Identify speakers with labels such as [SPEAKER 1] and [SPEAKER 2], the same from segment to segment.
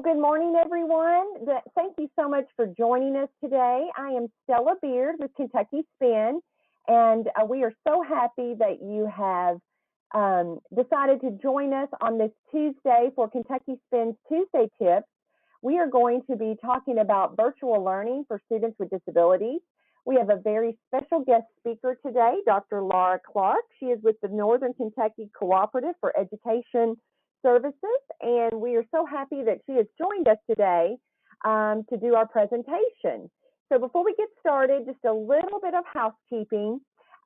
[SPEAKER 1] Good morning, everyone. Thank you so much for joining us today. I am Stella Beard with Kentucky Spin, and we are so happy that you have decided to join us on this Tuesday for Kentucky Spin's Tuesday Tips. We are going to be talking about virtual learning for students with disabilities. We have a very special guest speaker today, Dr. Laura Clark. She is with the Northern Kentucky Cooperative for Education Services, and we are so happy that she has joined us today to do our presentation. So before we get started, just a little bit of housekeeping.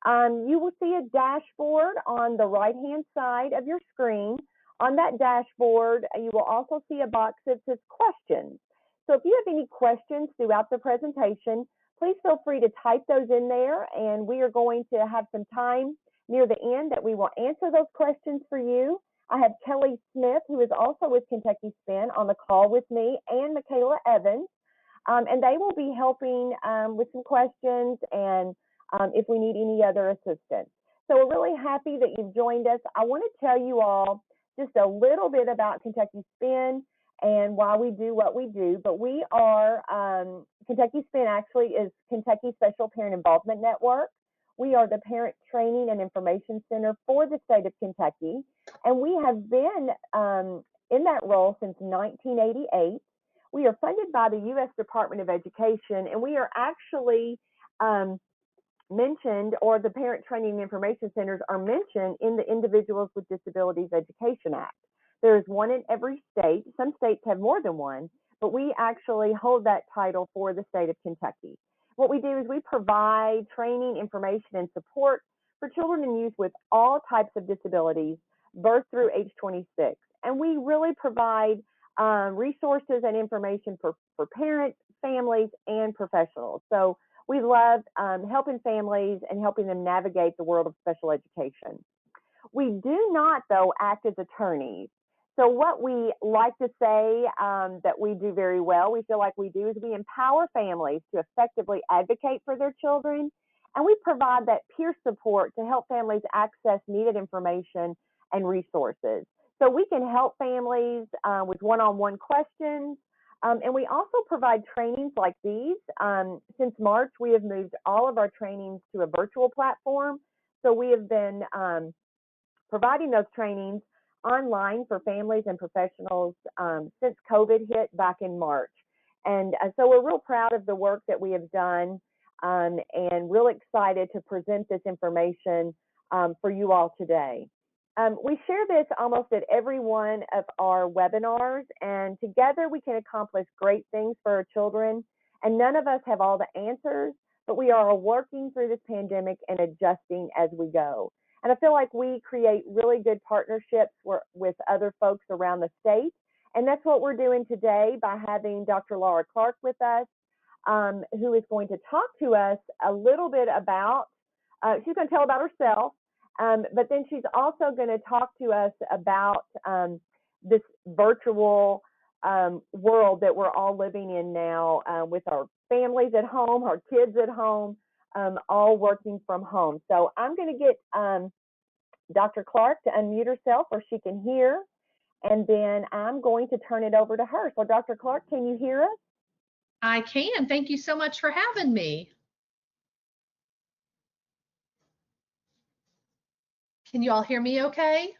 [SPEAKER 1] You will see a dashboard on the right-hand side of your screen. On that dashboard, you will also see a box that says questions. So if you have any questions throughout the presentation, please feel free to type those in there, and we are going to have some time near the end that we will answer those questions for you. I have Kelly Smith, who is also with Kentucky Spin, on the call with me, and Michaela Evans, and they will be helping with some questions and if we need any other assistance. So we're really happy that you've joined us. I want to tell you all just a little bit about Kentucky Spin and why we do what we do, but we are, Kentucky Spin actually is Kentucky Special Parent Involvement Network. We are the Parent Training and Information Center for the state of Kentucky, and we have been in that role since 1988. We are funded by the U.S. Department of Education, and we are actually mentioned, or the Parent Training and Information Centers are mentioned in the Individuals with Disabilities Education Act. There is one in every state. Some states have more than one, but we actually hold that title for the state of Kentucky. What we do is we provide training, information, and support for children and youth with all types of disabilities, birth through age 26. And we really provide resources and information for parents, families, and professionals. So we love helping families and helping them navigate the world of special education. We do not, though, act as attorneys. So what we like to say that we do very well, we feel like we do, is we empower families to effectively advocate for their children, and we provide that peer support to help families access needed information and resources. So we can help families with one-on-one questions, and we also provide trainings like these. Since March, we have moved all of our trainings to a virtual platform. So we have been providing those trainings online for families and professionals since COVID hit back in March. And so we're real proud of the work that we have done and real excited to present this information for you all today. We share this almost at every one of our webinars, and together we can accomplish great things for our children. And none of us have all the answers, but we are working through this pandemic and adjusting as we go. And I feel like we create really good partnerships with other folks around the state. And that's what we're doing today by having Dr. Laura Clark with us, who is going to talk to us a little bit about, she's going to tell about herself, but then she's also going to talk to us about this virtual world that we're all living in now with our families at home, our kids at home, all working from home. So I'm going to get Dr. Clark to unmute herself where she can hear, and then I'm going to turn it over to her. So Dr. Clark, can you hear us?
[SPEAKER 2] I can. Thank you so much for having me. Can you all hear me okay?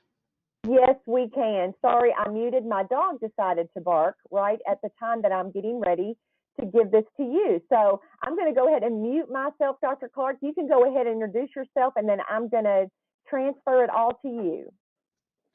[SPEAKER 1] Yes, we can. Sorry, I muted. My dog decided to bark right at the time that I'm getting ready to give this to you. So I'm going to go ahead and mute myself, Dr. Clark. You can go ahead and introduce yourself, and then I'm going to transfer it all to you.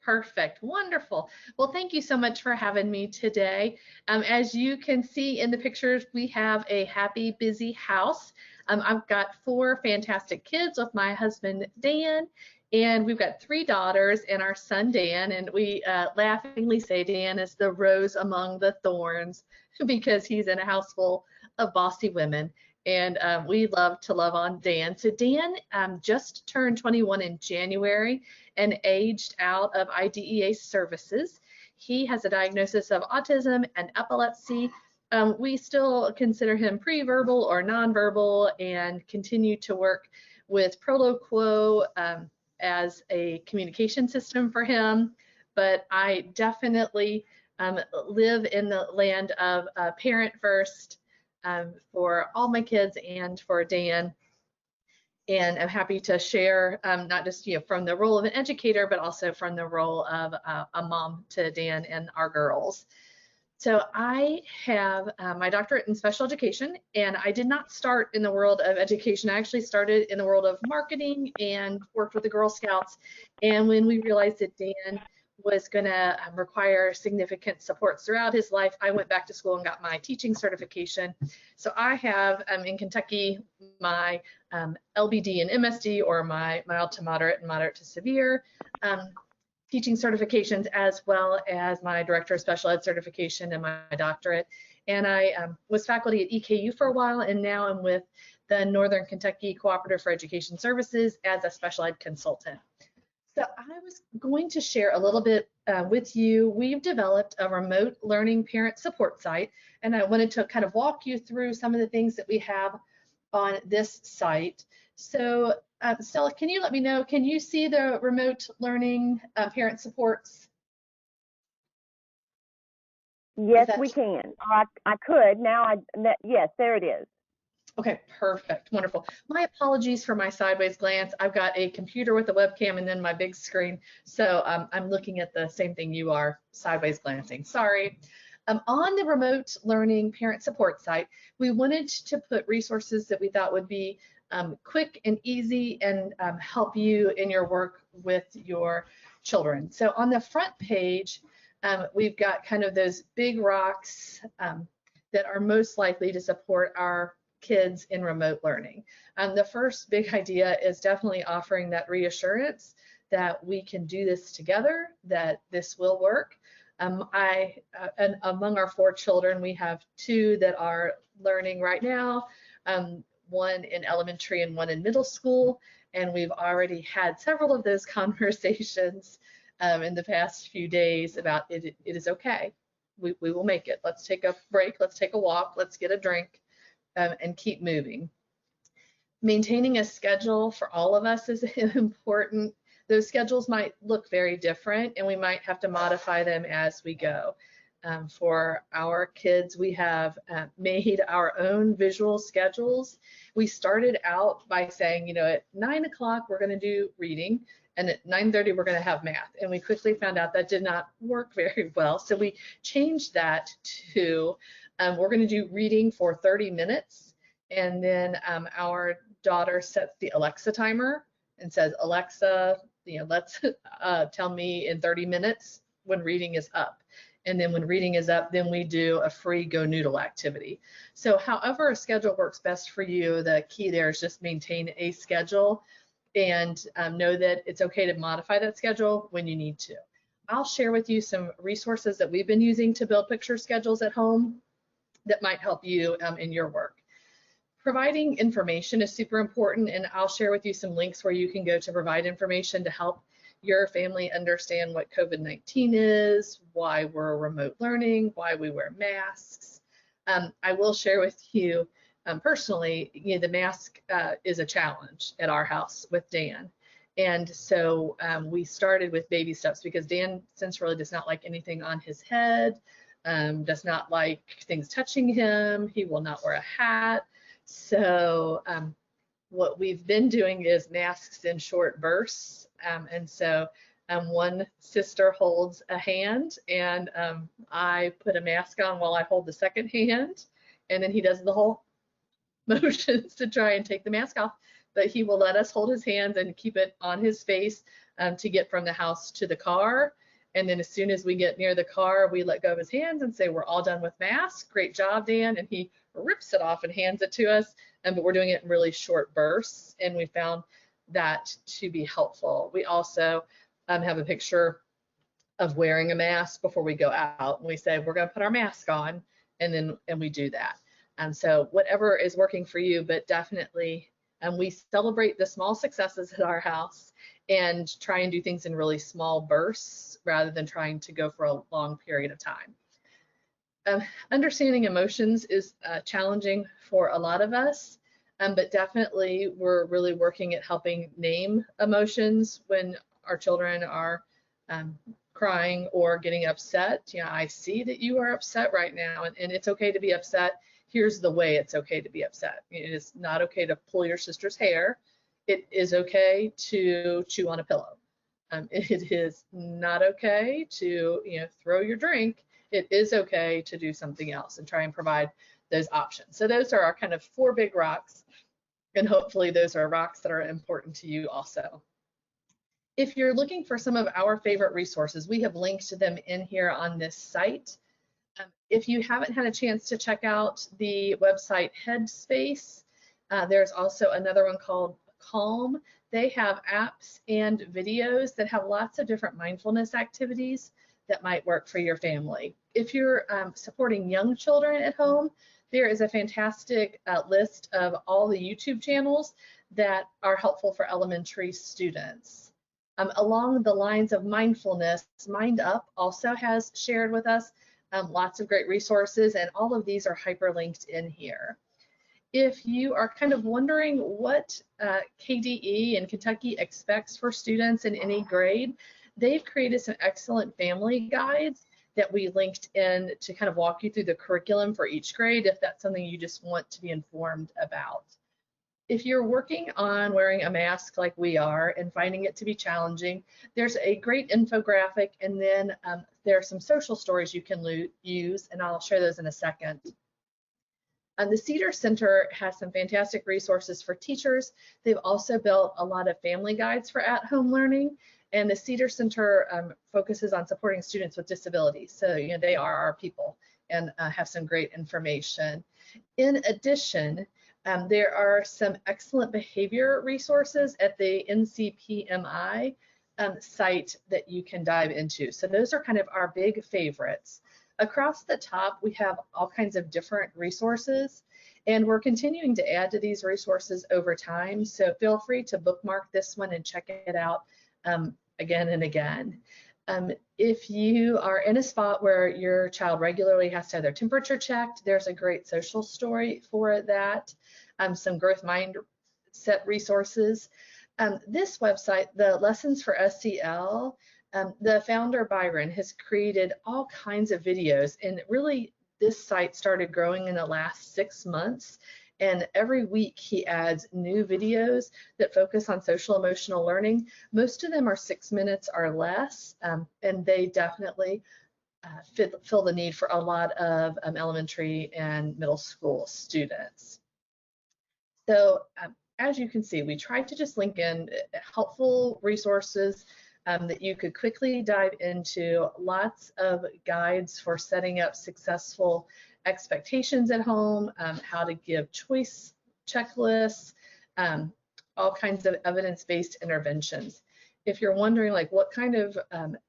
[SPEAKER 2] Perfect. Wonderful. Well, thank you so much for having me today. As you can see in the pictures, we have a happy, busy house. I've got 4 fantastic kids with my husband, Dan, and we've got 3 daughters and our son, Dan, and we laughingly say Dan is the rose among the thorns because he's in a house full of bossy women. And we love to love on Dan. So Dan just turned 21 in January and aged out of IDEA services. He has a diagnosis of autism and epilepsy. We still consider him pre-verbal or nonverbal and continue to work with Proloquo as a communication system for him. But I definitely live in the land of parent first for all my kids and for Dan. And I'm happy to share not just from the role of an educator, but also from the role of a mom to Dan and our girls. So I have my doctorate in special education, and I did not start in the world of education. I actually started in the world of marketing and worked with the Girl Scouts. And when we realized that Dan was going to require significant support throughout his life, I went back to school and got my teaching certification. So I have in Kentucky my LBD and MSD, or my mild to moderate and moderate to severe teaching certifications, as well as my director of special ed certification and my doctorate. And I was faculty at EKU for a while, and now I'm with the Northern Kentucky Cooperative for Education Services as a special ed consultant. So I was going to share a little bit with you. We've developed a remote learning parent support site, and I wanted to kind of walk you through some of the things that we have on this site. So Stella, can you let me know, can you see the remote learning parent supports?
[SPEAKER 1] Yes, we can. I could now. Yes, there it is.
[SPEAKER 2] Okay, perfect, wonderful. My apologies for my sideways glance. I've got a computer with a webcam and then my big screen, so I'm looking at the same thing you are, sideways glancing. Sorry. On the remote learning parent support site, we wanted to put resources that we thought would be quick and easy and help you in your work with your children. So on the front page, we've got kind of those big rocks that are most likely to support our kids in remote learning. The first big idea is definitely offering that reassurance that we can do this together, that this will work. And among our 4 children, we have 2 that are learning right now, 1 in elementary and 1 in middle school, and we've already had several of those conversations in the past few days about it is okay. We will make it. Let's take a break, let's take a walk, let's get a drink, and keep moving. Maintaining a schedule for all of us is important. Those schedules might look very different, and we might have to modify them as we go. For our kids, we have made our own visual schedules. We started out by saying, at 9 o'clock, we're going to do reading, and at 9:30, we're going to have math. And we quickly found out that did not work very well. So we changed that to we're going to do reading for 30 minutes. And then our daughter sets the Alexa timer and says, Alexa, let's tell me in 30 minutes when reading is up. And then when reading is up, then we do a free Go Noodle activity. So however a schedule works best for you, the key there is just maintain a schedule and know that it's okay to modify that schedule when you need to. I'll share with you some resources that we've been using to build picture schedules at home that might help you in your work. Providing information is super important, and I'll share with you some links where you can go to provide information to help your family understand what COVID-19 is, why we're remote learning, why we wear masks. I will share with you personally, the mask is a challenge at our house with Dan. And so we started with baby steps because Dan really does not like anything on his head, does not like things touching him. He will not wear a hat. So what we've been doing is masks in short bursts. And so one sister holds a hand, and I put a mask on while I hold the second hand, and then he does the whole motions to try and take the mask off. But he will let us hold his hands and keep it on his face to get from the house to the car. And then as soon as we get near the car, we let go of his hands and say, we're all done with masks. Great job, Dan. And he rips it off and hands it to us. But we're doing it in really short bursts, and we found that to be helpful. We also have a picture of wearing a mask before we go out. And we say, we're going to put our mask on, and we do that. And so whatever is working for you, but definitely we celebrate the small successes at our house and try and do things in really small bursts rather than trying to go for a long period of time. Understanding emotions is challenging for a lot of us, but definitely we're really working at helping name emotions when our children are crying or getting upset. I see that you are upset right now, and it's okay to be upset. Here's the way it's okay to be upset. It is not okay to pull your sister's hair. It is okay to chew on a pillow. It is not okay to, throw your drink. It is okay to do something else, and try and provide those options. So those are our kind of 4 big rocks, and hopefully those are rocks that are important to you also. If you're looking for some of our favorite resources, we have linked to them in here on this site. If you haven't had a chance to check out the website Headspace, there's also another one called Calm. They have apps and videos that have lots of different mindfulness activities that might work for your family. If you're supporting young children at home, there is a fantastic list of all the YouTube channels that are helpful for elementary students. Along the lines of mindfulness, Mind Up also has shared with us lots of great resources, and all of these are hyperlinked in here. If you are kind of wondering what KDE in Kentucky expects for students in any grade, they've created some excellent family guides that we linked in to kind of walk you through the curriculum for each grade if that's something you just want to be informed about. If you're working on wearing a mask like we are and finding it to be challenging, there's a great infographic, and then there are some social stories you can use, and I'll share those in a second. The Cedar Center has some fantastic resources for teachers. They've also built a lot of family guides for at-home learning, and the Cedar Center focuses on supporting students with disabilities. So they are our people, and have some great information. In addition, there are some excellent behavior resources at the NCPMI site that you can dive into. So those are kind of our big favorites. Across the top, we have all kinds of different resources, and we're continuing to add to these resources over time. So feel free to bookmark this one and check it out again and again. If you are in a spot where your child regularly has to have their temperature checked, there's a great social story for that. Some growth mindset resources. This website, the Lessons for SEL, the founder, Byron, has created all kinds of videos, and really this site started growing in the last 6 months, and every week he adds new videos that focus on social emotional learning. Most of them are 6 minutes or less, and they definitely fill the need for a lot of elementary and middle school students. So as you can see, we tried to just link in helpful resources that you could quickly dive into, lots of guides for setting up successful expectations at home, how to give choice checklists, all kinds of evidence-based interventions. If you're wondering, like, what kind of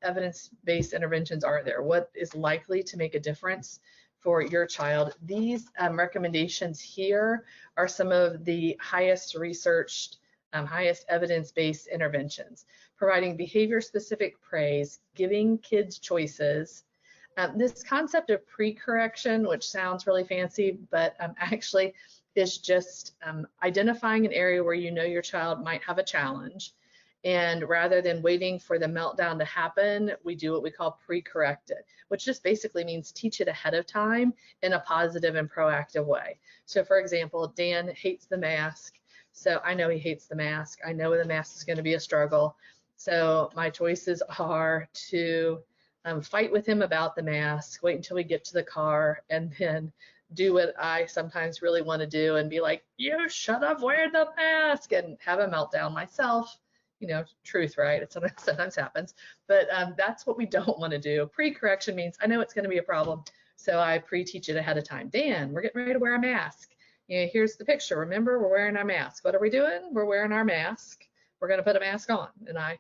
[SPEAKER 2] evidence-based interventions are there, what is likely to make a difference for your child, these recommendations here are some of the highest researched, highest evidence-based interventions, providing behavior-specific praise, giving kids choices. This concept of pre-correction, which sounds really fancy, but actually is just identifying an area where you know your child might have a challenge. And rather than waiting for the meltdown to happen, we do what we call pre-correct it, which just basically means teach it ahead of time in a positive and proactive way. So for example, Dan hates the mask. So I know he hates the mask. I know the mask is going to be a struggle. So my choices are to fight with him about the mask, wait until we get to the car, and then do what I sometimes really want to do and be like, you should have worn the mask, and have a meltdown myself. Truth, right? It sometimes happens, but that's what we don't want to do. Pre-correction means I know it's going to be a problem, so I pre-teach it ahead of time. Dan, we're getting ready to wear a mask. Here's the picture. Remember, we're wearing our mask. What are we doing? We're wearing our mask. We're going to put a mask on, and I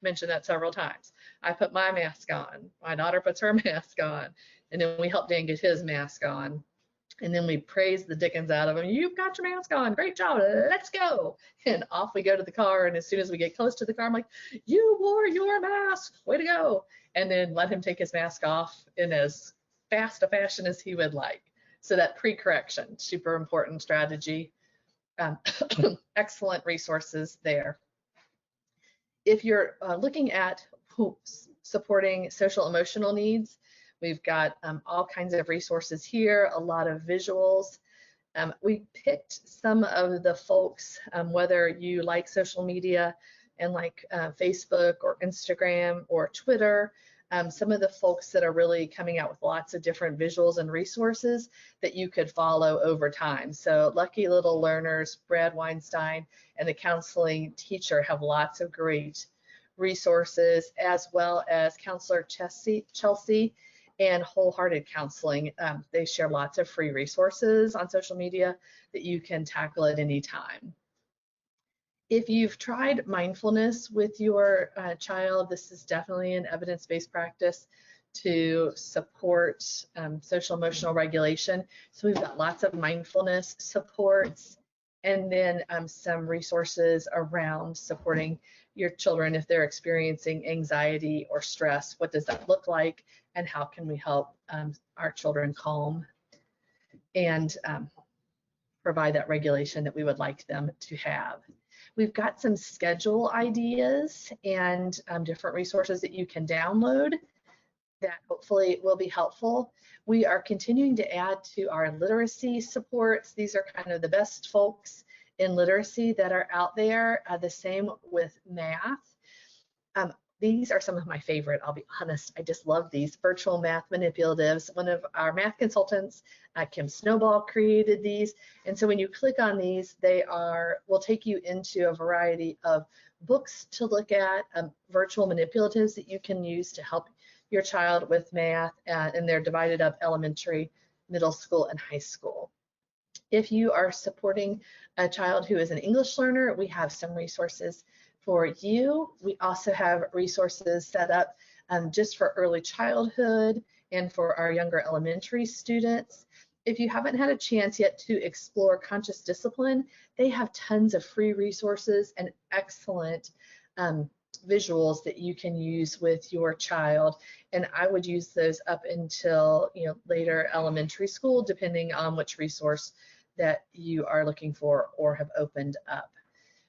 [SPEAKER 2] mentioned that several times. I put my mask on. My daughter puts her mask on, and then we help Dan get his mask on. And then we praise the dickens out of him. You've got your mask on. Great job. Let's go. And off we go to the car. And as soon as we get close to the car, I'm like, you wore your mask. Way to go. And then let him take his mask off in as fast a fashion as he would like. So that pre-correction, super important strategy. Excellent resources there. If you're looking at supporting social emotional needs. We've got all kinds of resources here, a lot of visuals. We picked some of the folks, whether you like social media and like Facebook or Instagram or Twitter, some of the folks that are really coming out with lots of different visuals and resources that you could follow over time. So Lucky Little Learners, Brad Weinstein, and the counseling teacher have lots of great resources, as well as Counselor Chelsea and Wholehearted Counseling. They share lots of free resources on social media that you can tackle at any time. If you've tried mindfulness with your child, this is definitely an evidence-based practice to support social emotional regulation. So we've got lots of mindfulness supports, and then some resources around supporting your children if they're experiencing anxiety or stress. What does that look like, and how can we help our children calm and provide that regulation that we would like them to have. We've got some schedule ideas and different resources that you can download that hopefully will be helpful. We are continuing to add to our literacy supports. These are kind of the best folks in literacy that are out there. The same with math. These are some of my favorite, I'll be honest. I just love these virtual math manipulatives. One of our math consultants, Kim Snowball, created these. And so when you click on these, they will take you into a variety of books to look at, virtual manipulatives that you can use to help your child with math, and they're divided up elementary, middle school, and high school. If you are supporting a child who is an English learner, we have some resources for you. We also have resources set up just for early childhood and for our younger elementary students. If you haven't had a chance yet to explore conscious discipline, they have tons of free resources and excellent visuals that you can use with your child. And I would use those up until later elementary school, depending on which resource that you are looking for or have opened up.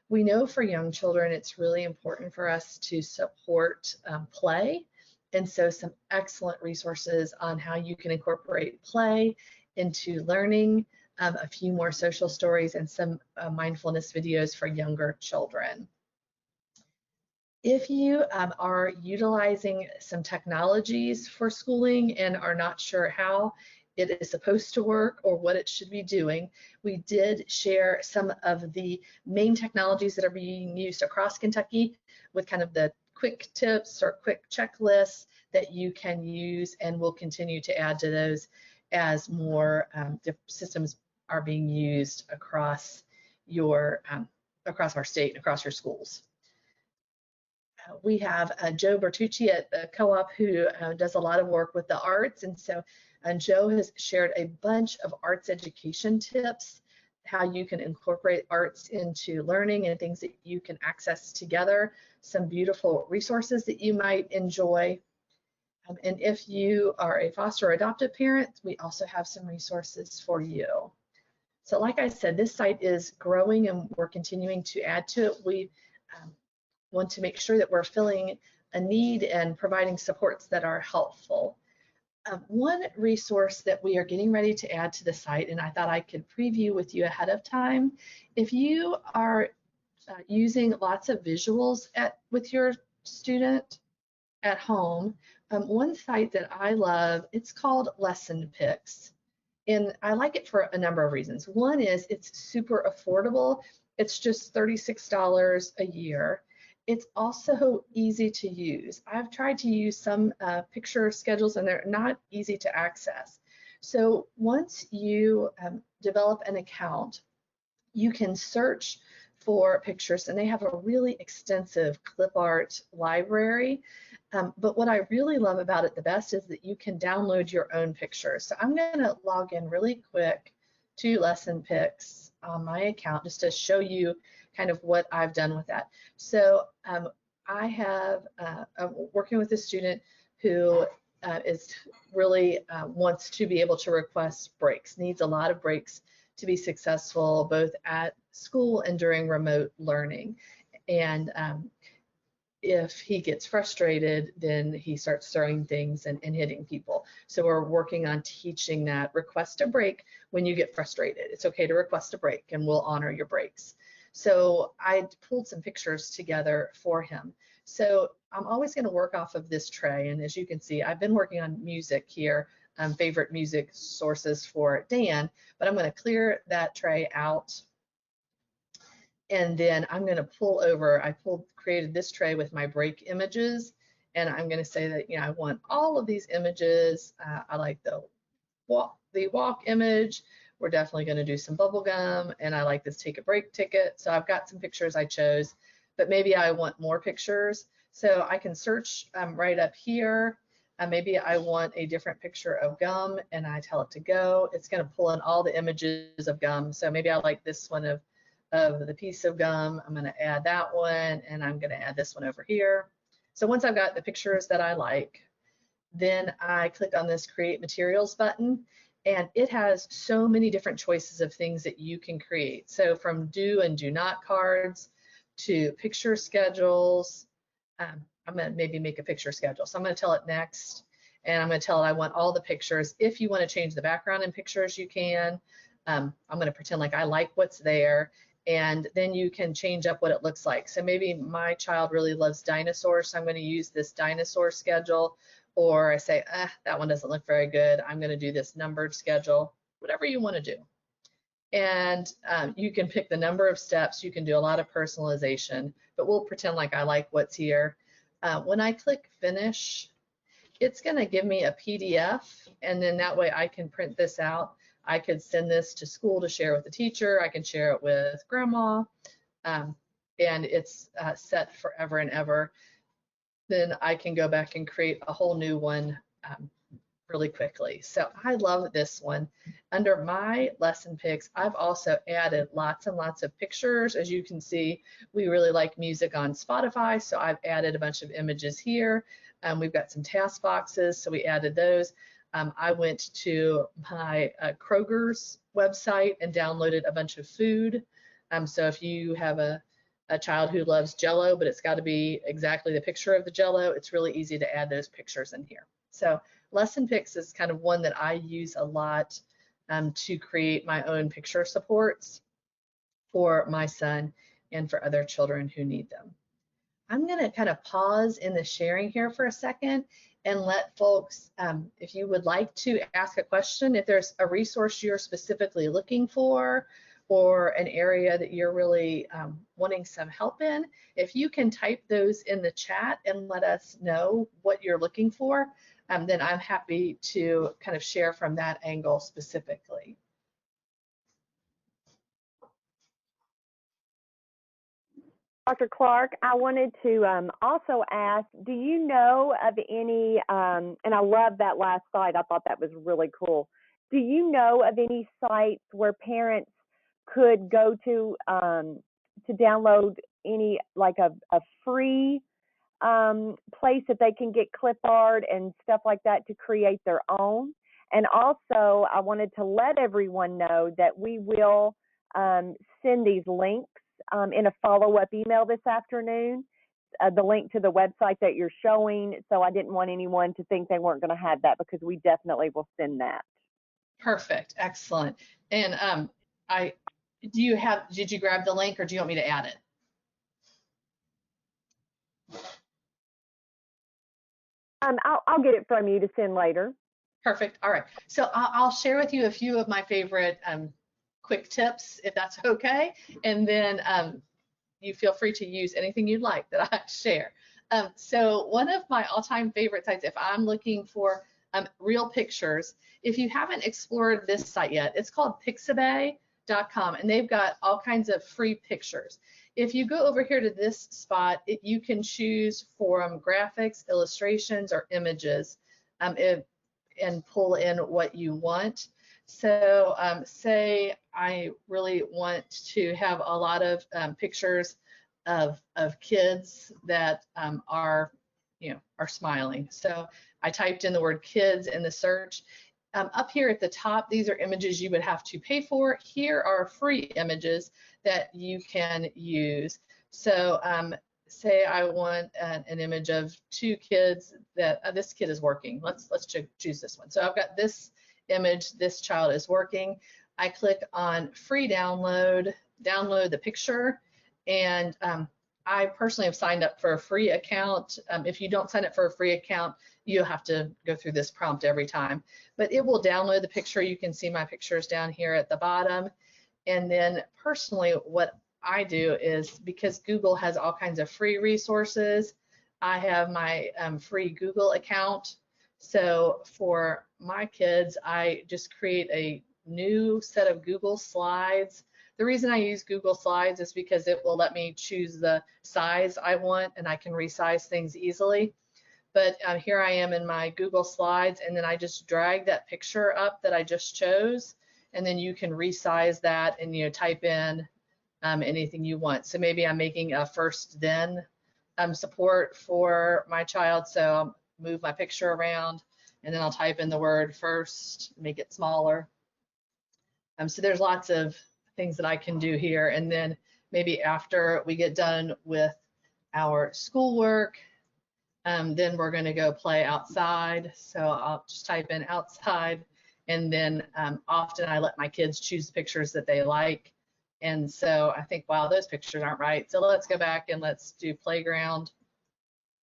[SPEAKER 2] We know for young children, it's really important for us to support play. And so some excellent resources on how you can incorporate play into learning, a few more social stories, and some mindfulness videos for younger children. If you are utilizing some technologies for schooling and are not sure how it is supposed to work or what it should be doing, we did share some of the main technologies that are being used across Kentucky with kind of the quick tips or quick checklists that you can use, and we'll continue to add to those as more systems are being used across across our state and across your schools. We have Joe Bertucci at the co-op who does a lot of work with the arts, and so Joe has shared a bunch of arts education tips, how you can incorporate arts into learning and things that you can access together, some beautiful resources that you might enjoy. And if you are a foster or adoptive parent, we also have some resources for you. So like I said, this site is growing and we're continuing to add to it. We want to make sure that we're filling a need and providing supports that are helpful. One resource that we are getting ready to add to the site, and I thought I could preview with you ahead of time, if you are using lots of visuals with your student at home, one site that I love, it's called LessonPix. And I like it for a number of reasons. One is it's super affordable. It's just $36 a year. It's also easy to use. I've tried to use some picture schedules and they're not easy to access. So once you develop an account, you can search for pictures, and they have a really extensive clip art library. But what I really love about it the best is that you can download your own pictures. So I'm going to log in really quick to LessonPix on my account just to show you kind of what I've done with that. So I'm working with a student who is really wants to be able to request breaks, needs a lot of breaks to be successful both at school and during remote learning. And if he gets frustrated, then he starts throwing things and hitting people. So we're working on teaching that request a break when you get frustrated. It's okay to request a break and we'll honor your breaks. So I pulled some pictures together for him. So I'm always going to work off of this tray. And as you can see, I've been working on music here, favorite music sources for Dan, but I'm going to clear that tray out. And then I'm going to pull over. Created this tray with my break images, and I'm going to say that, you know, I want all of these images. I like the walk image. We're definitely going to do some bubble gum, and I like this take a break ticket. So I've got some pictures I chose, but maybe I want more pictures. So I can search right up here. Maybe I want a different picture of gum, and I tell it to go. It's going to pull in all the images of gum. So maybe I like this one of the piece of gum. I'm going to add that one, and I'm going to add this one over here. So once I've got the pictures that I like, then I click on this Create Materials button, and it has so many different choices of things that you can create. So from do and do not cards to picture schedules. I'm going to maybe make a picture schedule. So I'm going to tell it next, and I'm going to tell it I want all the pictures. If you want to change the background in pictures, you can. I'm going to pretend like I like what's there, and then you can change up what it looks like. So maybe my child really loves dinosaurs, so I'm going to use this dinosaur schedule, or I say, that one doesn't look very good. I'm going to do this numbered schedule, whatever you want to do. And you can pick the number of steps. You can do a lot of personalization, but we'll pretend like I like what's here. When I click finish, it's going to give me a PDF, and then that way I can print this out. I could send this to school to share with the teacher. I can share it with grandma, and it's set forever and ever. Then I can go back and create a whole new one really quickly. So I love this one. Under my lesson picks, I've also added lots and lots of pictures. As you can see, we really like music on Spotify, so I've added a bunch of images here. We've got some task boxes, so we added those. I went to my Kroger's website and downloaded a bunch of food. So if you have a child who loves Jell-O, but it's got to be exactly the picture of the Jell-O, it's really easy to add those pictures in here. So Lesson Picks is kind of one that I use a lot to create my own picture supports for my son and for other children who need them. I'm going to kind of pause in the sharing here for a second and let folks, if you would like to ask a question, if there's a resource you're specifically looking for or an area that you're really wanting some help in, if you can type those in the chat and let us know what you're looking for, then I'm happy to kind of share from that angle specifically.
[SPEAKER 1] Dr. Clark, I wanted to also ask, do you know of any, and I love that last slide, I thought that was really cool. Do you know of any sites where parents could go to download any, like a free place that they can get clip art and stuff like that to create their own? And also, I wanted to let everyone know that we will send these links in a follow-up email this afternoon, the link to the website that you're showing. So I didn't want anyone to think they weren't going to have that, because we definitely will send that.
[SPEAKER 2] Perfect, excellent. And did you grab the link, or do you want me to add it?
[SPEAKER 1] I'll get it from you to send later.
[SPEAKER 2] Perfect. All right. So I'll share with you a few of my favorite quick tips, if that's okay. And then you feel free to use anything you'd like that I share. So one of my all-time favorite sites, if I'm looking for real pictures, if you haven't explored this site yet, it's called Pixabay.com, and they've got all kinds of free pictures. If you go over here to this spot, you can choose from graphics, illustrations, or images, and pull in what you want. So say I really want to have a lot of pictures of kids that are smiling. So I typed in the word kids in the search. Up here at the top, these are images you would have to pay for. Here are free images that you can use. So say I want an image of two kids that this kid is working. Let's choose this one. So I've got this image, this child is working. I click on free download, download the picture, and I personally have signed up for a free account. If you don't sign up for a free account, you'll have to go through this prompt every time. But it will download the picture. You can see my pictures down here at the bottom. And then personally, what I do is, because Google has all kinds of free resources, I have my free Google account. So for my kids, I just create a new set of Google Slides. The reason I use Google Slides is because it will let me choose the size I want, and I can resize things easily. But here I am in my Google Slides, and then I just drag that picture up that I just chose, and then you can resize that and, you know, type in anything you want. So maybe I'm making a first then support for my child, so I'll move my picture around, and then I'll type in the word first, make it smaller. So there's lots of things that I can do here. And then maybe after we get done with our schoolwork, then we're going to go play outside. So I'll just type in outside, and then often I let my kids choose pictures that they like. And so I think, wow, those pictures aren't right. So let's go back and let's do playground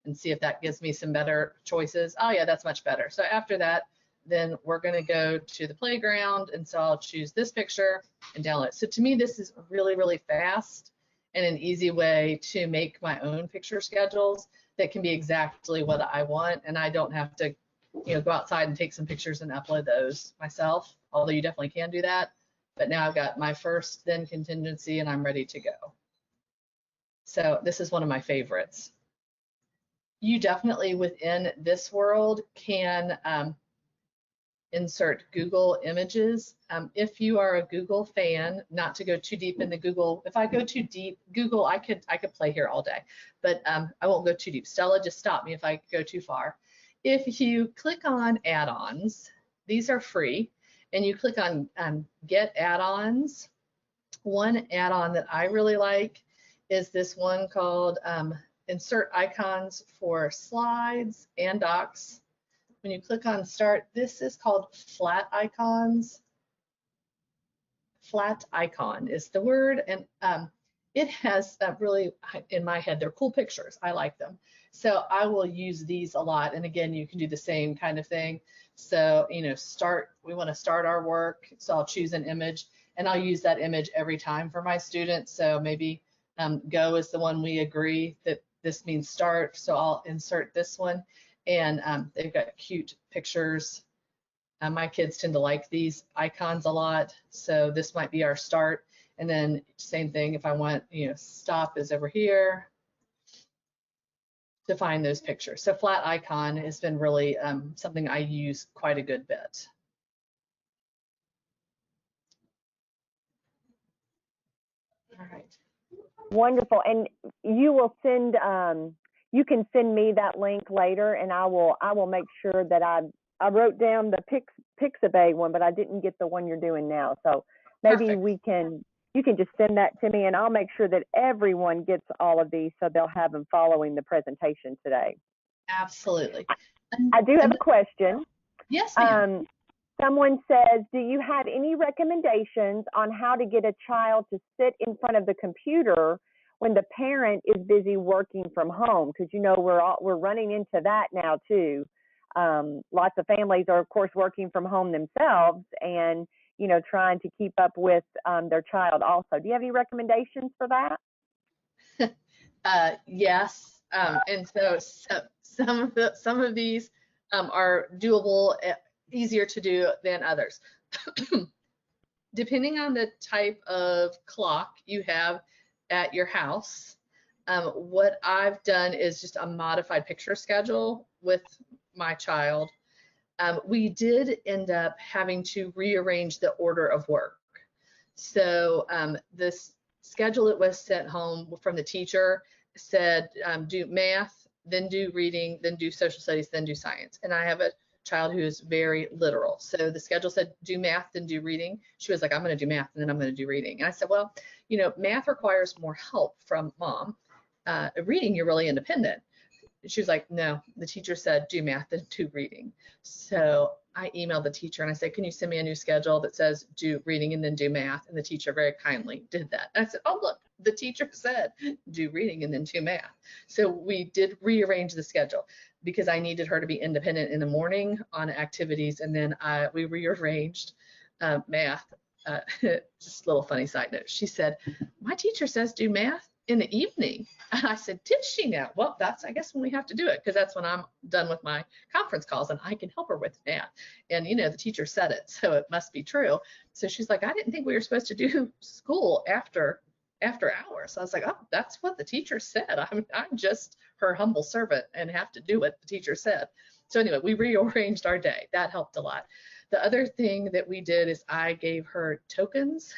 [SPEAKER 2] and see if that gives me some better choices. Oh yeah, that's much better. So after that, then we're going to go to the playground, and so I'll choose this picture and download. So to me, this is really, really fast and an easy way to make my own picture schedules that can be exactly what I want, and I don't have to, you know, go outside and take some pictures and upload those myself, although you definitely can do that. But now I've got my first then contingency, and I'm ready to go. So this is one of my favorites. You definitely within this world can insert Google images. If you are a Google fan, not to go too deep in the Google, if I go too deep, Google, I could play here all day, but I won't go too deep. Stella, just stop me if I go too far. If you click on add-ons, these are free, and you click on get add-ons. One add-on that I really like is this one called insert icons for slides and docs. When you click on start, this is called flat icons. Flat icon is the word, and it has really, in my head, they're cool pictures. I like them. So I will use these a lot. And again, you can do the same kind of thing. So, you know, we want to start our work. So I'll choose an image, and I'll use that image every time for my students. So maybe go is the one we agree that this means start. So I'll insert this one. And they've got cute pictures. My kids tend to like these icons a lot, so this might be our start. And then same thing, if I want, you know, stop is over here to find those pictures. So flat icon has been really something I use quite a good bit. All right.
[SPEAKER 1] Wonderful. And you will send you can send me that link later, and I will make sure that I wrote down the Pixabay one, but I didn't get the one you're doing now. So maybe
[SPEAKER 2] Perfect.
[SPEAKER 1] you can just send that to me, and I'll make sure that everyone gets all of these so they'll have them following the presentation today.
[SPEAKER 2] Absolutely.
[SPEAKER 1] I do have a question.
[SPEAKER 2] Yes, ma'am.
[SPEAKER 1] Someone says, do you have any recommendations on how to get a child to sit in front of the computer when the parent is busy working from home? Because, you know, we're running into that now too. Lots of families are, of course, working from home themselves, and, you know, trying to keep up with their child also. Do you have any recommendations for
[SPEAKER 2] that? Yes. And so some of these are doable, easier to do than others. Depending on the type of clock you have at your house, what I've done is just a modified picture schedule with my child. We did end up having to rearrange the order of work. So this schedule that was sent home from the teacher said do math, then do reading, then do social studies, then do science. And I have a child who is very literal. So the schedule said do math, then do reading. She was like, I'm going to do math, and then I'm going to do reading. And I said, well, you know, math requires more help from mom, reading, you're really independent. She was like, no, the teacher said do math and do reading. So I emailed the teacher and I said, can you send me a new schedule that says do reading and then do math? And the teacher very kindly did that. And I said, oh, look, the teacher said do reading and then do math. So we did rearrange the schedule because I needed her to be independent in the morning on activities. And then we rearranged math. Just a little funny side note. She said, my teacher says do math in the evening. And I said, did she now? Well, that's, I guess, when we have to do it, because that's when I'm done with my conference calls and I can help her with math. And, you know, the teacher said it, so it must be true. So she's like, I didn't think we were supposed to do school after hours. So I was like, oh, that's what the teacher said. I'm just her humble servant and have to do what the teacher said. So anyway, we rearranged our day. That helped a lot. The other thing that we did is I gave her tokens,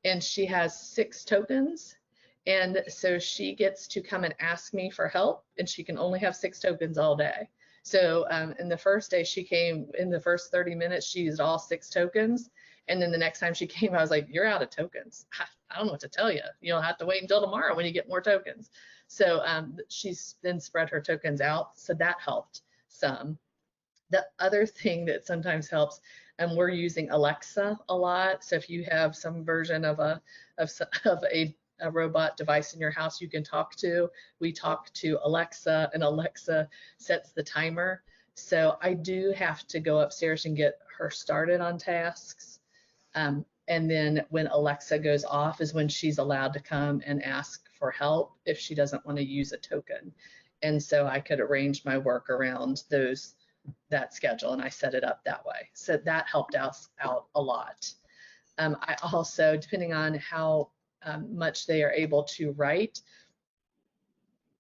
[SPEAKER 2] and she has 6 tokens. And so she gets to come and ask me for help, and she can only have 6 tokens all day. So in the first day she came, in the first 30 minutes, she used all 6 tokens. And then the next time she came, I was like, you're out of tokens. I don't know what to tell you. You'll have to wait until tomorrow when you get more tokens. So she's then spread her tokens out. So that helped some. The other thing that sometimes helps, and we're using Alexa a lot. So if you have some version of a robot device in your house you can talk to, we talk to Alexa, and Alexa sets the timer. So I do have to go upstairs and get her started on tasks. And then when Alexa goes off is when she's allowed to come and ask for help if she doesn't want to use a token. And so I could arrange my work around that schedule, and I set it up that way. So that helped us out a lot. I also, depending on how much they are able to write,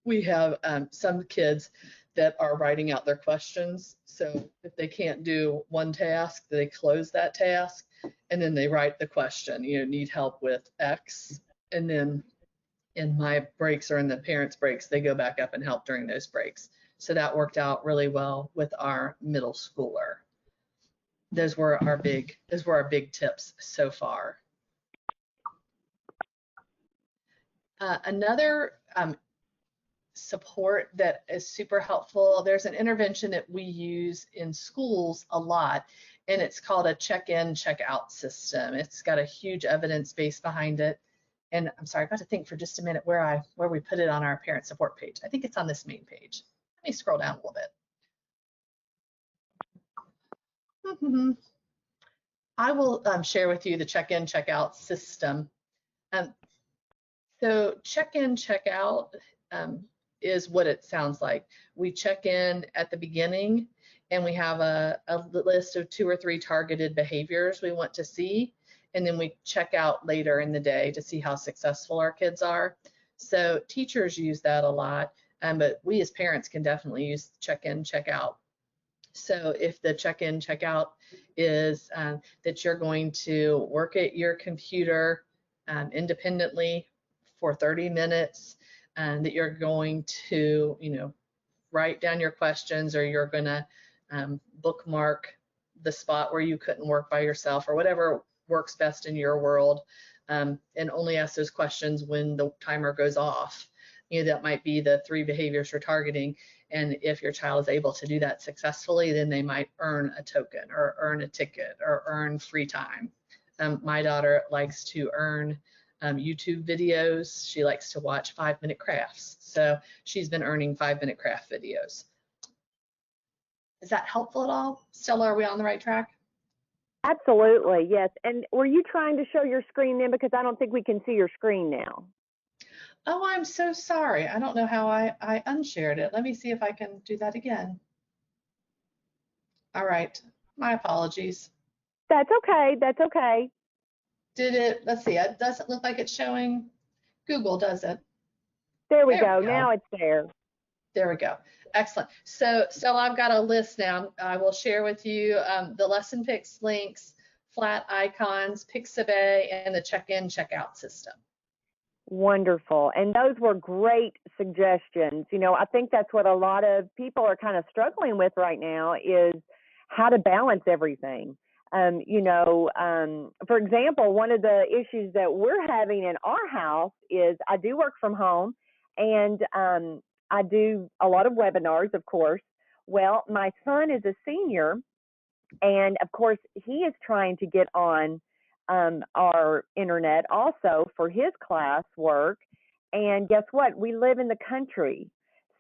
[SPEAKER 2] we have some kids that are writing out their questions. So if they can't do one task, they close that task and then they write the question, you know, need help with X. And then in my breaks or in the parents' breaks, they go back up and help during those breaks. So that worked out really well with our middle schooler. Those were our big tips so far. Another support that is super helpful, there's an intervention that we use in schools a lot, and it's called a check-in, check-out system. It's got a huge evidence base behind it. And I'm sorry, I've got to think for just a minute where we put it on our parent support page. I think it's on this main page. Let me scroll down a little bit. I will share with you the check-in, check-out system. So check-in, check-out is what it sounds like. We check in at the beginning, and we have a list of 2 or 3 targeted behaviors we want to see, and then we check out later in the day to see how successful our kids are. So teachers use that a lot, but we as parents can definitely use check-in, check-out. So if the check-in, check-out is that you're going to work at your computer independently for 30 minutes, and that you're going to, you know, write down your questions, or you're going to bookmark the spot where you couldn't work by yourself, or whatever works best in your world, and only ask those questions when the timer goes off. You know, that might be the 3 behaviors you're targeting. And if your child is able to do that successfully, then they might earn a token or earn a ticket or earn free time. My daughter likes to earn YouTube videos. She likes to watch 5-minute crafts. So she's been earning 5-minute craft videos. Is that helpful at all? Stella, are we on the right track?
[SPEAKER 1] Absolutely, yes. And were you trying to show your screen then? Because I don't think we can see your screen now.
[SPEAKER 2] Oh, I'm so sorry. I don't know how I unshared it. Let me see if I can do that again. All right, my apologies.
[SPEAKER 1] That's okay, that's okay.
[SPEAKER 2] Did it, let's see, it doesn't look like it's showing. Google does it.
[SPEAKER 1] There we go, now it's there.
[SPEAKER 2] There we go, excellent. So I've got a list now. I will share with you the lesson picks links, flat icons, Pixabay, and the check-in, check-out system.
[SPEAKER 1] Wonderful. And those were great suggestions. You know, I think that's what a lot of people are kind of struggling with right now, is how to balance everything. You know, for example, one of the issues that we're having in our house is I do work from home. And I do a lot of webinars, of course. Well, my son is a senior, and of course, he is trying to get on our internet also for his class work. And guess what? We live in the country.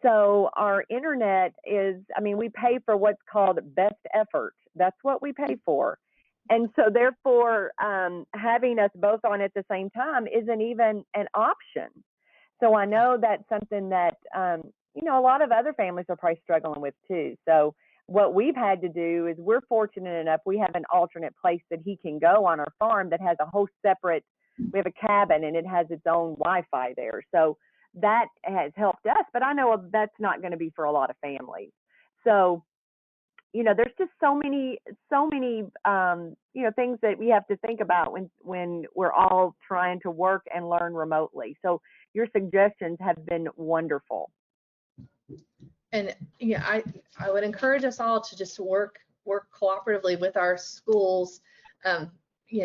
[SPEAKER 1] So our internet is, I mean, we pay for what's called best effort. That's what we pay for. And so, therefore, having us both on at the same time isn't even an option. So I know that's something that, a lot of other families are probably struggling with too. So what we've had to do is we're fortunate enough, we have an alternate place that he can go on our farm that has a whole separate, we have a cabin and it has its own Wi-Fi there. So that has helped us, but I know that's not going to be for a lot of families. So, there's just so many, things that we have to think about when we're all trying to work and learn remotely. So your suggestions have been wonderful.
[SPEAKER 2] And yeah, I would encourage us all to just work cooperatively with our schools.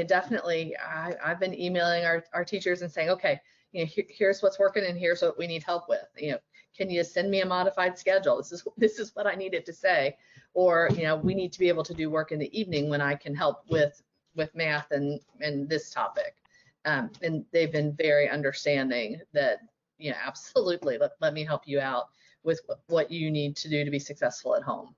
[SPEAKER 2] Definitely, I've been emailing our teachers and saying, okay, here's what's working and here's what we need help with. Can you send me a modified schedule? This is what I needed to say. Or we need to be able to do work in the evening when I can help with math and this topic. And they've been very understanding that absolutely, let me help you out with what you need to do to be successful at home.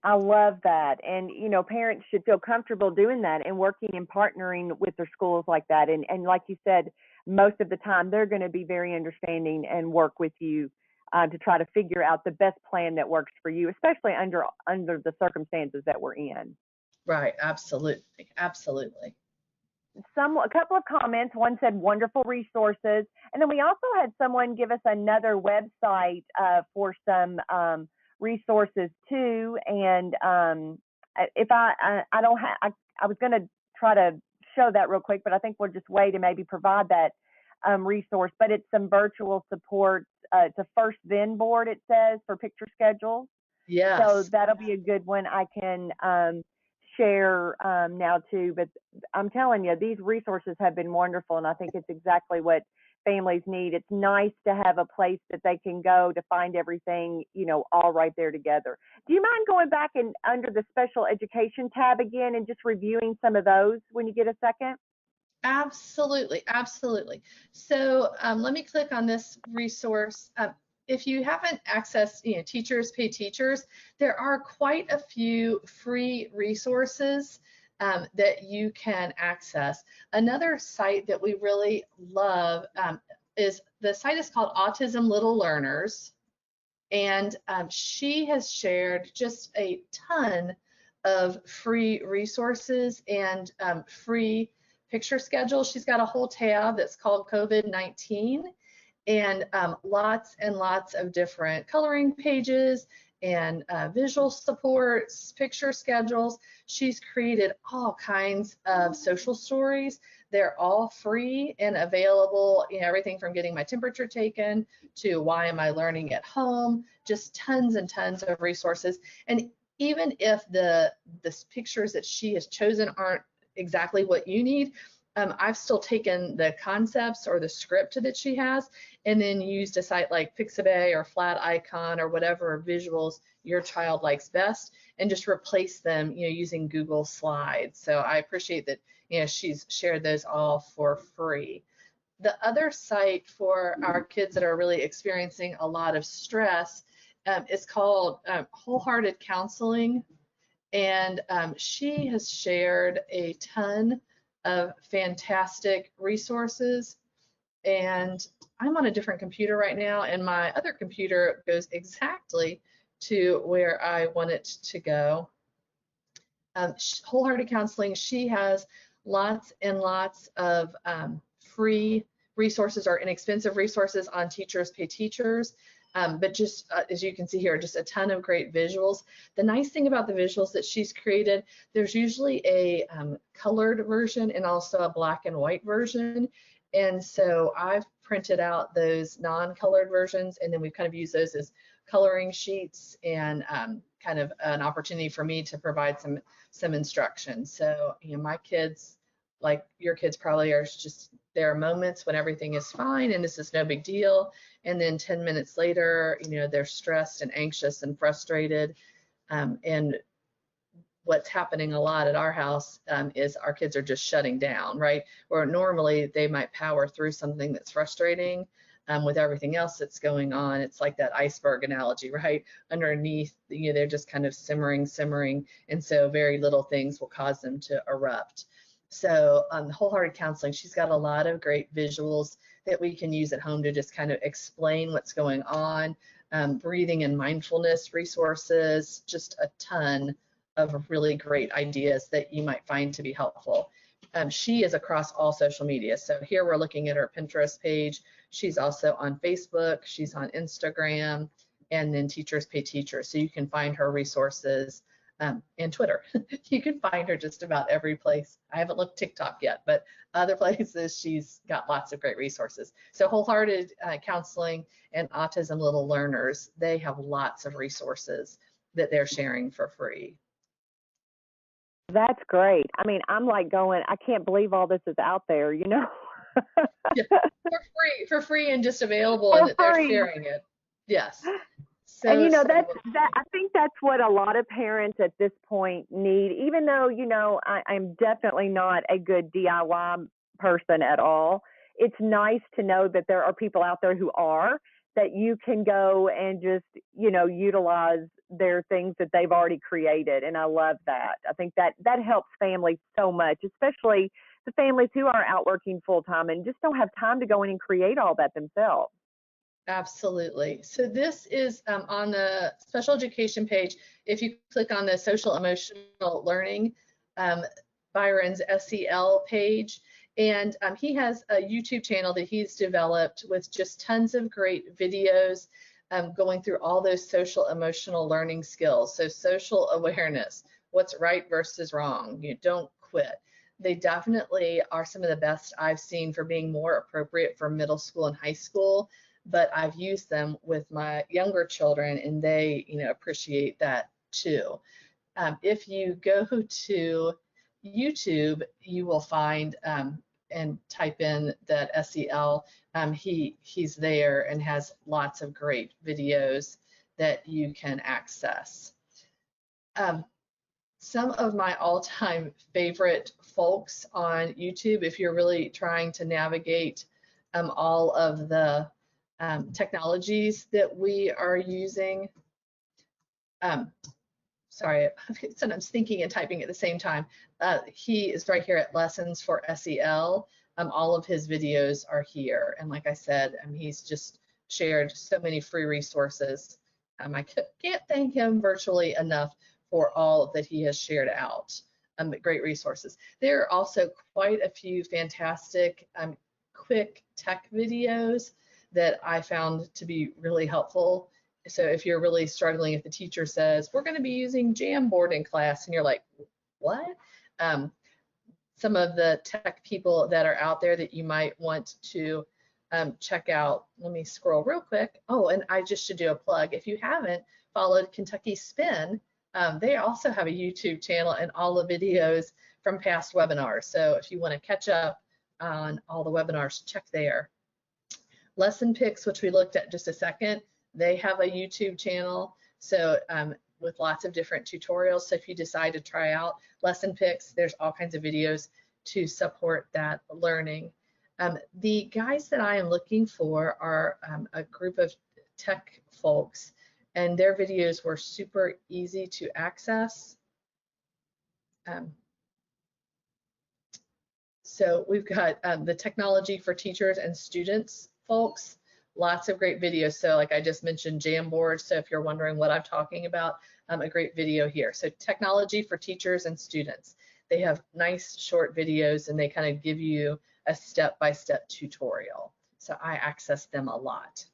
[SPEAKER 1] I love that. And, parents should feel comfortable doing that and working and partnering with their schools like that. And like you said, most of the time they're going to be very understanding and work with you to try to figure out the best plan that works for you, especially under the circumstances that we're in.
[SPEAKER 2] Right. Absolutely. Absolutely.
[SPEAKER 1] A couple of comments. One said wonderful resources. And then we also had someone give us another website for some resources too. And if I don't have, I was going to try to show that real quick, but I think we'll just wait and maybe provide that resource. But it's some virtual support. It's a first then board, it says, for picture schedules.
[SPEAKER 2] Yes.
[SPEAKER 1] So that'll be a good one I can share now too. But I'm telling you, these resources have been wonderful, and I think it's exactly what families need. It's nice to have a place that they can go to find everything, all right there together. Do you mind going back and under the special education tab again and just reviewing some of those when you get a second?
[SPEAKER 2] Absolutely, absolutely. So let me click on this resource. If you haven't accessed, Teachers Pay Teachers, there are quite a few free resources that you can access. Another site that we really love is the site is called Autism Little Learners, and she has shared just a ton of free resources and free picture schedule. She's got a whole tab that's called COVID-19 and lots and lots of different coloring pages and visual supports, picture schedules. She's created all kinds of social stories. They're all free and available, everything from getting my temperature taken to why am I learning at home, just tons and tons of resources. And even if the pictures that she has chosen aren't exactly what you need, I've still taken the concepts or the script that she has and then used a site like Pixabay or Flat Icon or whatever visuals your child likes best and just replace them, using Google Slides. So I appreciate that, she's shared those all for free. The other site for our kids that are really experiencing a lot of stress is called Wholehearted Counseling. And she has shared a ton of fantastic resources. And I'm on a different computer right now, and my other computer goes exactly to where I want it to go. Wholehearted Counseling, she has lots and lots of free resources or inexpensive resources on Teachers Pay Teachers. But just as you can see here, just a ton of great visuals. The nice thing about the visuals that she's created, there's usually a colored version and also a black and white version. And so I've printed out those non-colored versions, and then we've kind of used those as coloring sheets and kind of an opportunity for me to provide some instruction. So my kids, like your kids probably, are just there are moments when everything is fine and this is no big deal. And then 10 minutes later, they're stressed and anxious and frustrated. And what's happening a lot at our house is our kids are just shutting down, right? Where normally they might power through something that's frustrating. With everything else that's going on, it's like that iceberg analogy, right? Underneath, they're just kind of simmering, and so very little things will cause them to erupt. So Wholehearted Counseling, she's got a lot of great visuals that we can use at home to just kind of explain what's going on. Breathing and mindfulness resources, just a ton of really great ideas that you might find to be helpful. She is across all social media. So here we're looking at her Pinterest page. She's also on Facebook, she's on Instagram, and then Teachers Pay Teachers. So you can find her resources and Twitter. You can find her just about every place. I haven't looked TikTok yet, but other places she's got lots of great resources. So Wholehearted Counseling and Autism Little Learners, they have lots of resources that they're sharing for free.
[SPEAKER 1] That's great. I mean, I'm like going, I can't believe all this is out there,
[SPEAKER 2] Yeah, for free and just available, and that they're sharing it. Yes. So,
[SPEAKER 1] and I think that's what a lot of parents at this point need, even though, I'm definitely not a good DIY person at all. It's nice to know that there are people out there who are, that you can go and just, utilize their things that they've already created. And I love that. I think that helps families so much, especially the families who are out working full time and just don't have time to go in and create all that themselves.
[SPEAKER 2] Absolutely. So this is on the special education page. If you click on the social emotional learning, Byron's SEL page, and he has a YouTube channel that he's developed with just tons of great videos going through all those social emotional learning skills. So social awareness, what's right versus wrong, don't quit. They definitely are some of the best I've seen for being more appropriate for middle school and high school, but I've used them with my younger children and they, appreciate that too. If you go to YouTube, you will find and type in that SEL. He's there and has lots of great videos that you can access. Some of my all-time favorite folks on YouTube, if you're really trying to navigate all of the technologies that we are using. Sorry, sometimes thinking and typing at the same time. He is right here at Lessons for SEL. All of his videos are here. And like I said, he's just shared so many free resources. I can't thank him virtually enough for all that he has shared out. Great resources. There are also quite a few fantastic quick tech videos that I found to be really helpful. So if you're really struggling, if the teacher says, we're going to be using Jamboard in class, and you're like, what? Some of the tech people that are out there that you might want to check out. Let me scroll real quick. Oh, and I just should do a plug. If you haven't followed Kentucky Spin, they also have a YouTube channel and all the videos from past webinars. So if you want to catch up on all the webinars, check there. Lesson Picks, which we looked at just a second, they have a YouTube channel. So with lots of different tutorials. So if you decide to try out Lesson Picks, there's all kinds of videos to support that learning. The guys that I am looking for are a group of tech folks, and their videos were super easy to access. So we've got the Technology for Teachers and Students folks, lots of great videos. So like I just mentioned, Jamboard. So if you're wondering what I'm talking about, a great video here. So Technology for Teachers and Students. They have nice short videos and they kind of give you a step-by-step tutorial. So I access them a lot.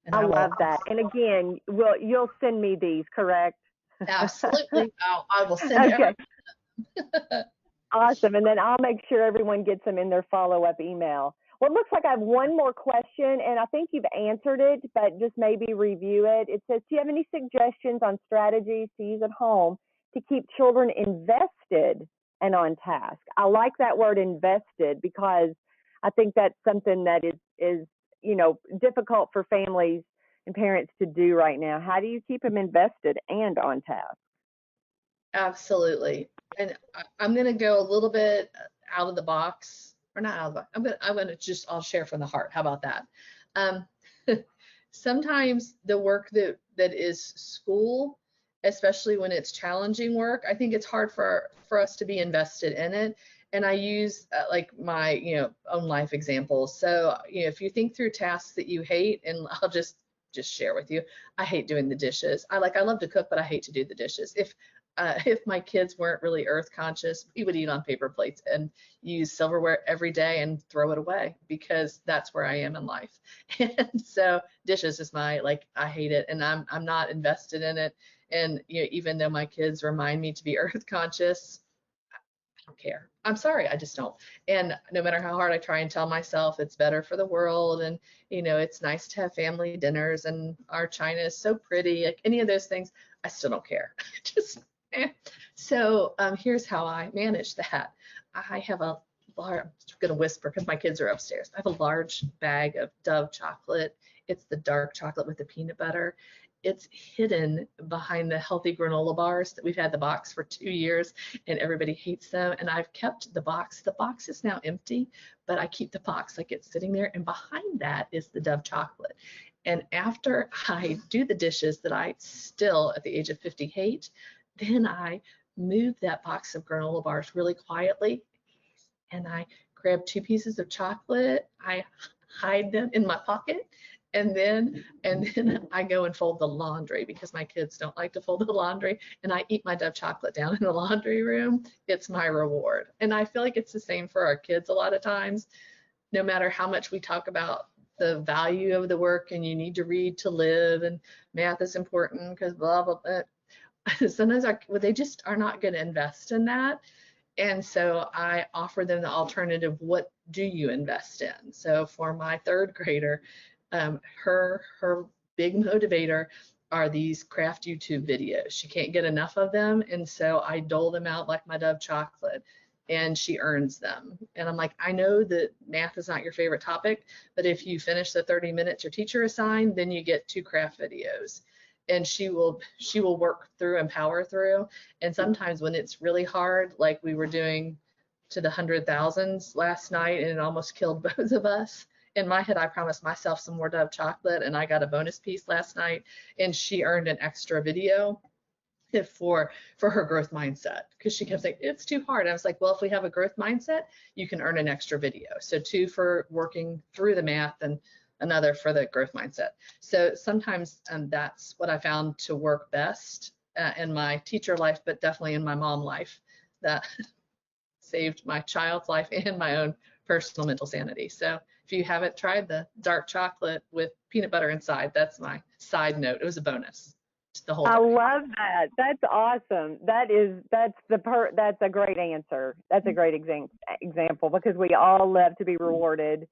[SPEAKER 1] And I love that. And again, you'll send me these, correct?
[SPEAKER 2] Absolutely. I will send it.
[SPEAKER 1] Awesome. And then I'll make sure everyone gets them in their follow-up email. Well, it looks like I have one more question, and I think you've answered it, but just maybe review it. It says, do you have any suggestions on strategies to use at home to keep children invested and on task. I like that word invested because I think that's something that is difficult for families and parents to do right now. How do you keep them invested and on task?
[SPEAKER 2] Absolutely. And I'm going to go a little bit out of the box, or not out of the box. I'll share from the heart. How about that? Um, Sometimes the work that is school, especially when it's challenging work, I think it's hard for us to be invested in it. And I use like my own life examples. So if you think through tasks that you hate, and I'll just share with you, I hate doing the dishes. I love to cook, but I hate to do the dishes. If my kids weren't really earth conscious, we would eat on paper plates and use silverware every day and throw it away, because that's where I am in life. And so dishes is I hate it, and I'm not invested in it. And even though my kids remind me to be earth conscious, I don't care. I'm sorry, I just don't. And no matter how hard I try and tell myself it's better for the world, and it's nice to have family dinners, and our china is so pretty, like any of those things, I still don't care. Just so here's how I manage that. I have a large, I'm going to whisper because my kids are upstairs. I have a large bag of Dove chocolate. It's the dark chocolate with the peanut butter. It's hidden behind the healthy granola bars that we've had the box for 2 years, and everybody hates them. And I've kept the box. The box is now empty, but I keep the box like it's sitting there. And behind that is the Dove chocolate. And after I do the dishes that I still, at the age of 50, hate, then I move that box of granola bars really quietly, and I grab 2 pieces of chocolate. I hide them in my pocket, and then I go and fold the laundry, because my kids don't like to fold the laundry, and I eat my Dove chocolate down in the laundry room. It's my reward. And I feel like it's the same for our kids a lot of times. No matter how much we talk about the value of the work, and you need to read to live, and math is important because blah, blah, blah. Sometimes they just are not going to invest in that. And so I offer them the alternative. What do you invest in? So for my 3rd grader, her big motivator are these craft YouTube videos. She can't get enough of them. And so I dole them out like my Dove chocolate, and she earns them. And I'm like, I know that math is not your favorite topic, but if you finish the 30 minutes your teacher assigned, then you get 2 craft videos. And she will work through and power through. And sometimes when it's really hard, like we were doing to the 100,000s last night, and it almost killed both of us. In my head, I promised myself some more Dove chocolate, and I got a bonus piece last night, and she earned an extra video for her growth mindset, because she kept saying it's too hard. I was like, well, if we have a growth mindset, you can earn an extra video. So 2 for working through the math, and another for the growth mindset. So sometimes that's what I found to work best in my teacher life, but definitely in my mom life, that saved my child's life and my own personal mental sanity. So if you haven't tried the dark chocolate with peanut butter inside, that's my side note. It was a bonus to the whole day.
[SPEAKER 1] I love that. That's awesome. That's a great answer. That's a great example, because we all love to be rewarded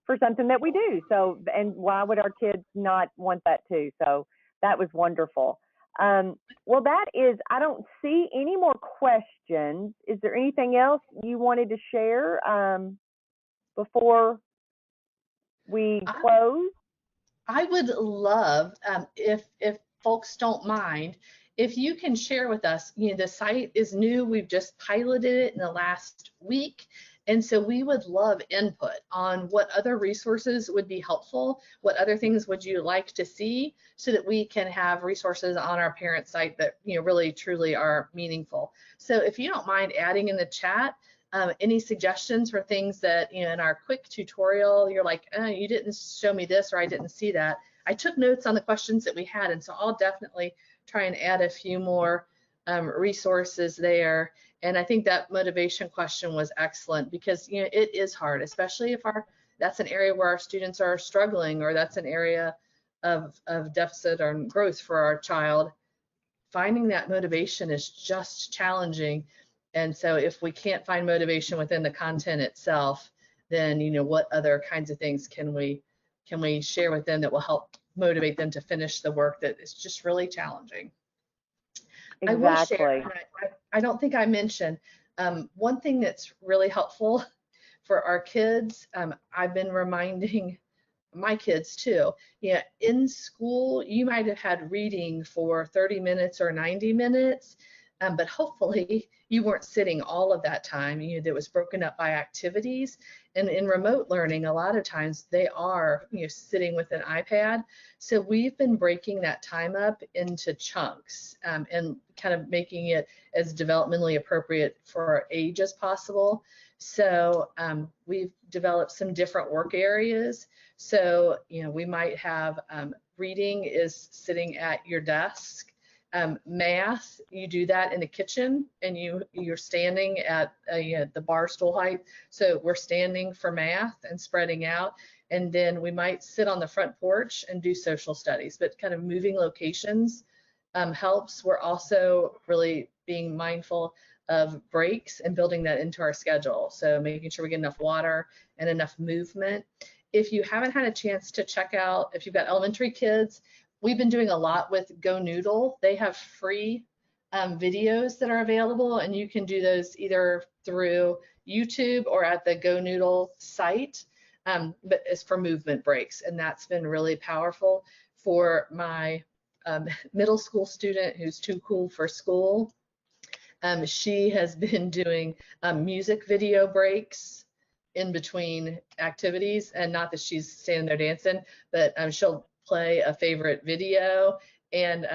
[SPEAKER 1] for something that we do. So, and why would our kids not want that too? So that was wonderful. Well, I don't see any more questions. Is there anything else you wanted to share before we close?
[SPEAKER 2] I would love, if folks don't mind, if you can share with us, the site is new. We've just piloted it in the last week. And so we would love input on what other resources would be helpful, what other things would you like to see, so that we can have resources on our parent site that really truly are meaningful. So if you don't mind adding in the chat any suggestions for things that in our quick tutorial you're like, you didn't show me this, or I didn't see that. I took notes on the questions that we had, and so I'll definitely try and add a few more resources there. And I think that motivation question was excellent, because it is hard, especially if that's an area where our students are struggling, or that's an area of deficit or growth for our child. Finding that motivation is just challenging. And so if we can't find motivation within the content itself, then what other kinds of things can we share with them that will help motivate them to finish the work that is just really challenging.
[SPEAKER 1] Exactly.
[SPEAKER 2] I will share, I don't think I mentioned, One thing that's really helpful for our kids, I've been reminding my kids too. Yeah, in school, you might have had reading for 30 minutes or 90 minutes, but hopefully you weren't sitting all of that time. That was broken up by activities. And in remote learning, a lot of times they are, sitting with an iPad. So we've been breaking that time up into chunks, and kind of making it as developmentally appropriate for our age as possible. So we've developed some different work areas. So, we might have reading is sitting at your desk. Math, you do that in the kitchen, and you're standing at the bar stool height. So we're standing for math and spreading out. And then we might sit on the front porch and do social studies, but kind of moving locations helps. We're also really being mindful of breaks and building that into our schedule. So making sure we get enough water and enough movement. If you haven't had a chance to check out, if you've got elementary kids, we've been doing a lot with GoNoodle. They have free videos that are available, and you can do those either through YouTube or at the GoNoodle site, but it's for movement breaks, and that's been really powerful for my middle school student who's too cool for school. She has been doing music video breaks in between activities, and not that she's standing there dancing, but she'll play a favorite video, and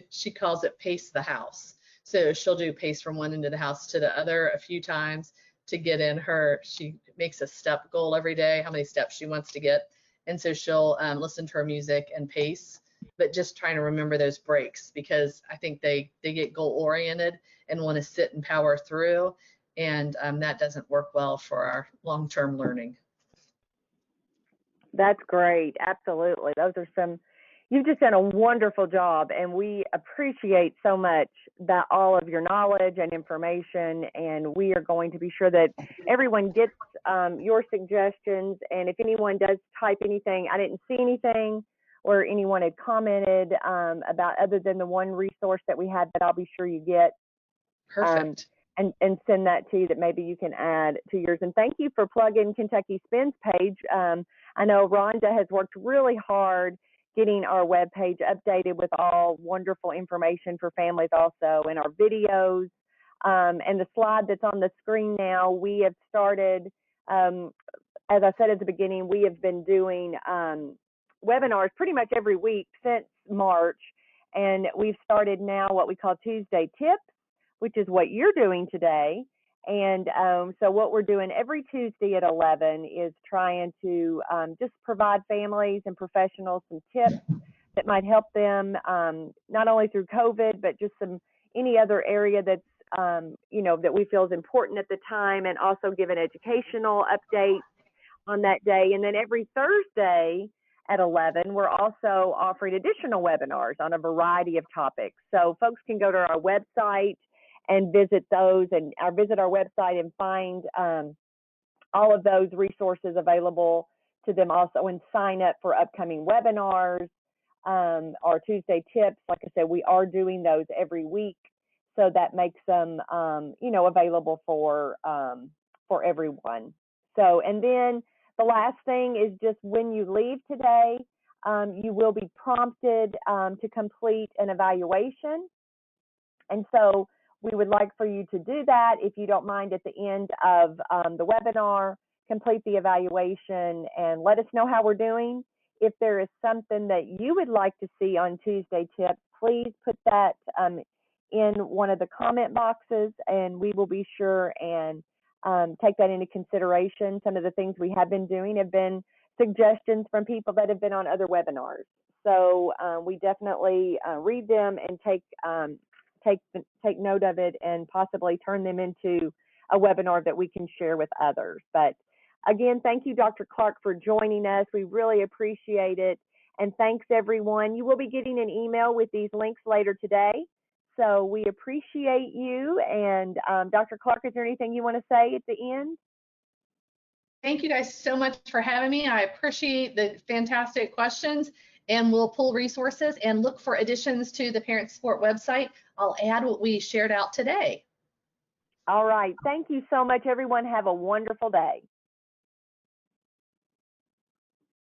[SPEAKER 2] she calls it Pace the House. So she'll do pace from one end of the house to the other a few times to get in she makes a step goal every day, how many steps she wants to get. And so she'll listen to her music and pace, but just trying to remember those breaks, because I think they get goal oriented and want to sit and power through, and that doesn't work well for our long-term learning.
[SPEAKER 1] That's great. Absolutely. You've just done a wonderful job, and we appreciate so much that all of your knowledge and information, and we are going to be sure that everyone gets your suggestions. And if anyone does type anything, I didn't see anything, or anyone had commented about other than the one resource that we had, that I'll be sure you get.
[SPEAKER 2] Perfect.
[SPEAKER 1] And send that to you, that maybe you can add to yours. And thank you for plugging Kentucky Spins page. I know Rhonda has worked really hard getting our webpage updated with all wonderful information for families also, and our videos. And the slide that's on the screen now, we have started, as I said at the beginning, we have been doing webinars pretty much every week since March. And we've started now what we call Tuesday Tips, which is what you're doing today. And so what we're doing every Tuesday at 11 is trying to just provide families and professionals some tips that might help them, not only through COVID, but just any other area that's, that we feel is important at the time, and also give an educational update on that day. And then every Thursday at 11, we're also offering additional webinars on a variety of topics. So folks can go to our website and visit those, and visit our website and find all of those resources available to them also, and sign up for upcoming webinars, our Tuesday tips. Like I said, we are doing those every week, so that makes them, available for everyone. So, and then the last thing is just when you leave today, you will be prompted to complete an evaluation. And so we would like for you to do that. If you don't mind, at the end of the webinar, complete the evaluation and let us know how we're doing. If there is something that you would like to see on Tuesday Tips, please put that in one of the comment boxes, and we will be sure and take that into consideration. Some of the things we have been doing have been suggestions from people that have been on other webinars. So we definitely read them and take note of it, and possibly turn them into a webinar that we can share with others. But again, thank you, Dr. Clark, for joining us. We really appreciate it. And thanks, everyone. You will be getting an email with these links later today. So we appreciate you. And Dr. Clark, is there anything you want to say at the end?
[SPEAKER 2] Thank you guys so much for having me. I appreciate the fantastic questions, and we'll pull resources and look for additions to the Parent Support website. I'll add what we shared out today.
[SPEAKER 1] All right. Thank you so much, everyone. Have a wonderful day.